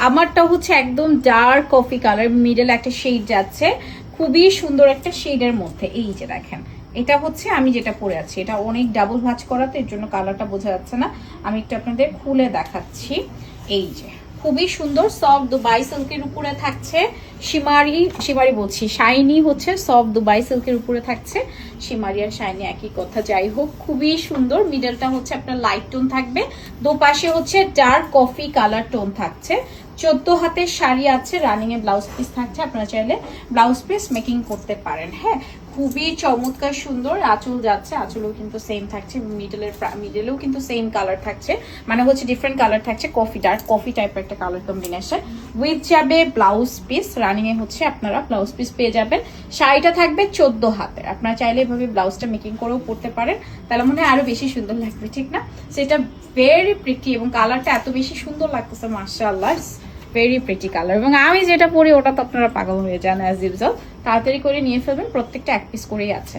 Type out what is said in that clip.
আমারটা হচ্ছে একদম ডার্ক কফি কালার, মিডল একটা শেড যাচ্ছে, খুবই সুন্দর একটা শেডের মধ্যে। এই যে দেখেন, এটা হচ্ছে আমি যেটা পরে আছি, এটা অনেক ডাবল ভাঁজ করা, তো এর জন্য কালারটা বোঝা যাচ্ছে না। আমি একটু আপনাদের খুলে দেখাচ্ছি। এই যে খুবই সুন্দর সফট দুবাই সিল্কের উপরে থাকছে, শিমারি বলছি শাইনি হচ্ছে সফট দুবাই সিল্কের উপরে থাকছে। শিমারি আর শাইনি একই কথা, যাই হোক খুবই সুন্দর। মিডলটা হচ্ছে আপনার লাইট টোন থাকবে, দুপাশে হচ্ছে ডার্ক কফি কালার টোন থাকছে। 14 হাতের শাড়ি আছে, রানিং এ ব্লাউজ পিস থাকছে, আপনারা চাইলে ব্লাউজ পিস মেকিং করতে পারেন। হ্যাঁ, খুবই চমৎকার সুন্দর। আঁচল যাচ্ছে, আঁচলও কিন্তু সেম থাকছে, মিডলেও কিন্তু সেম কালার থাকছে, মানে হচ্ছে ডিফারেন্ট কালার থাকছে, কফি ডার্ক কফি টাইপের একটা কালার কম্বিনেশন। উইথ যাবে ব্লাউজ পিস, রানিং এ হচ্ছে আপনারা ব্লাউজ পিস পেয়ে যাবেন। শাড়িটা থাকবে 14 হাতের, আপনারা চাইলে এভাবে ব্লাউজটা মেকিং করেও পরতে পারেন, তাহলে মনে হয় আরো বেশি সুন্দর লাগবে, ঠিক না? সেটা ভেরি প্রিটি এবং কালারটা এত বেশি সুন্দর লাগতেছে, মাশাআল্লাহ, ভেরি প্রিটি কালার। এবং আমি যেটা পরি ওটা তো আপনারা পাগল হয়ে যান অ্যাজ ইউজুয়াল। তাড়াতাড়ি করে নিয়ে ফেলবেন, প্রত্যেকটা এক পিস করেই আছে।